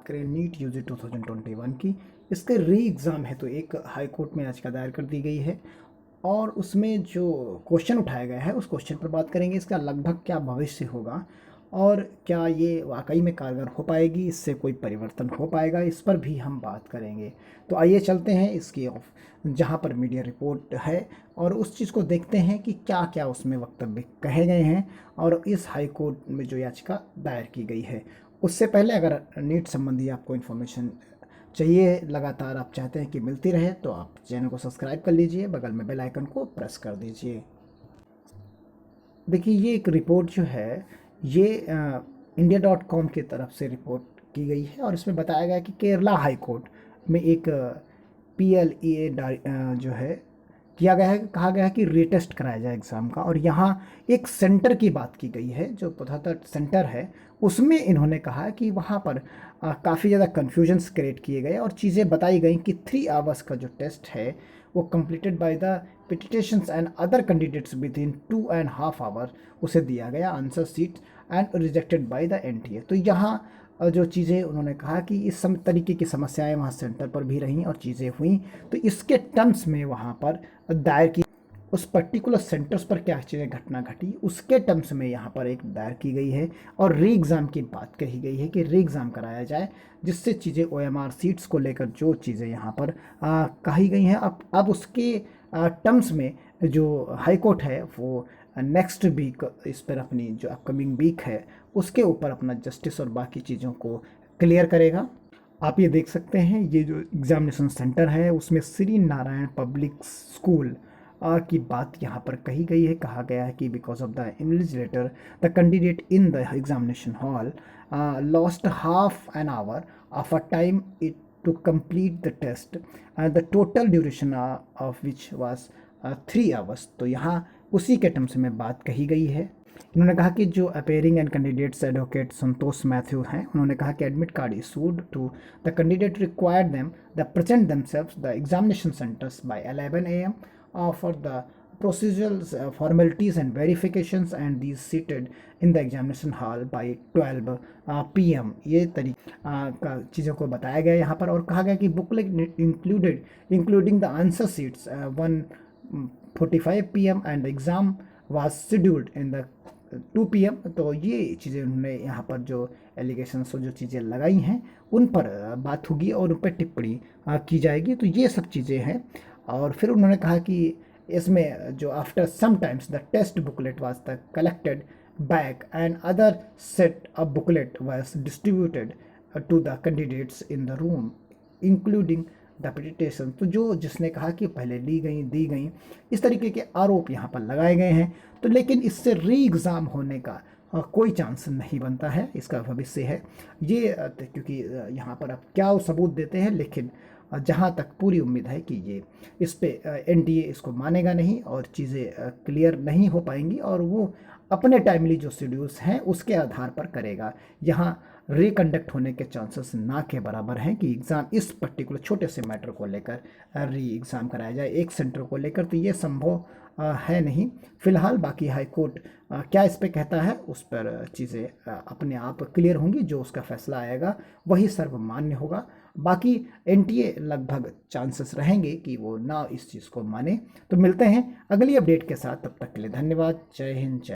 करें NEET UG 2021 की, इसके री एग्ज़ाम है तो एक हाई कोर्ट में याचिका दायर कर दी गई है और उसमें जो क्वेश्चन उठाया गया है उस क्वेश्चन पर बात करेंगे। इसका लगभग क्या भविष्य होगा और क्या ये वाकई में कारगर हो पाएगी, इससे कोई परिवर्तन हो पाएगा, इस पर भी हम बात करेंगे। तो आइए चलते हैं इसकी जहाँ पर मीडिया रिपोर्ट है और उस चीज़ को देखते हैं कि क्या क्या उसमें वक्तव्य कहे गए हैं और इस हाई कोर्ट में जो याचिका दायर की गई है। उससे पहले अगर नीट संबंधी आपको इन्फॉर्मेशन चाहिए, लगातार आप चाहते हैं कि मिलती रहे, तो आप चैनल को सब्सक्राइब कर लीजिए, बगल में बेल आइकन को प्रेस कर दीजिए। देखिए ये एक रिपोर्ट जो है ये India.com की तरफ से रिपोर्ट की गई है और इसमें बताया गया कि केरला हाई कोर्ट में एक PLEA जो है किया गया है, कहा गया है कि रीटेस्ट कराया जाए एग्ज़ाम का। और यहाँ एक सेंटर की बात की गई है, जो 75 सेंटर है उसमें इन्होंने कहा कि वहाँ पर काफ़ी ज़्यादा कन्फ्यूजन्स क्रिएट किए गए और चीज़ें बताई गई कि 3 आवर्स का जो टेस्ट है वो completed by the petitions and other candidates within 2.5 hour उसे दिया गया answer sheet and rejected by the NTA। तो यहाँ जो चीज़ें उन्होंने कहा कि इस तरीके की समस्याएं वहाँ सेंटर पर भी रहीं और चीज़ें हुई, तो इसके टर्म्स में वहाँ पर दायर की उस पर्टिकुलर सेंटर्स पर क्या चीज़ें घटना घटी उसके टर्म्स में यहाँ पर एक दायर की गई है और री एग्ज़ाम की बात कही गई है कि री एग्ज़ाम कराया जाए, जिससे चीज़ें OMR सीट्स को लेकर जो चीज़ें यहाँ पर कही गई हैं अब उसके टर्म्स में जो हाई कोर्ट है वो नेक्स्ट वीक इस पर अपनी जो अपकमिंग वीक है उसके ऊपर अपना जस्टिस और बाकी चीज़ों को क्लियर करेगा। आप ये देख सकते हैं ये जो एग्ज़ामिनेशन सेंटर है उसमें श्री नारायण पब्लिक स्कूल की बात यहाँ पर कही गई है। कहा गया है कि because of the invigilator the candidate in the examination hall lost half an hour of a time it to complete the test the total duration of which was 3 hours. तो यहाँ उसी के टर्म्स में बात कही गई है। इन्होंने कहा कि जो appearing and candidates advocate Santosh Mathew हैं, उन्होंने कहा कि admit card issued to the candidate required them the present themselves the examination centres by 11 AM for the procedural formalities and verifications and these seated in the examination hall by 12 PM। ये तरीका चीज़ों को बताया गया यहाँ पर और कहा गया कि booklet including the answer seats 1:45 PM and the exam was scheduled in the 2 PM। तो ये चीज़ें उन्होंने यहाँ पर जो एलिगेशंस और जो चीज़ें लगाई हैं उन पर बात होगी और उन पर टिप्पणी की जाएगी। तो ये सब चीज़ें हैं और फिर उन्होंने कहा कि इसमें जो after some times the test booklet was the collected back and other set of booklet was distributed to the candidates in the room including the petition. तो जो जिसने कहा कि पहले ली गई दी गई, इस तरीके के आरोप यहाँ पर लगाए गए हैं। तो लेकिन इससे री एग्ज़ाम होने का कोई चांस नहीं बनता है, इसका भविष्य है ये क्योंकि यहाँ पर आप क्या सबूत देते हैं, लेकिन जहाँ तक पूरी उम्मीद है कि ये इस पे NTA इसको मानेगा नहीं और चीज़ें क्लियर नहीं हो पाएंगी और वो अपने टाइमली जो शेड्यूल्स हैं उसके आधार पर करेगा। यहाँ रिकंडक्ट होने के चांसेस ना के बराबर हैं कि एग्ज़ाम इस पर्टिकुलर छोटे से मैटर को लेकर री एग्ज़ाम कराया जाए एक सेंटर को लेकर, तो ये संभव है नहीं फिलहाल। बाकी हाई कोर्ट क्या इस पे कहता है उस पर चीज़ें अपने आप क्लियर होंगी, जो उसका फैसला आएगा वही सर्वमान्य होगा। बाकी NTA लगभग चांसेस रहेंगे कि वो ना इस चीज़ को माने। तो मिलते हैं अगली अपडेट के साथ, तब तक के लिए धन्यवाद। जय हिंद, जय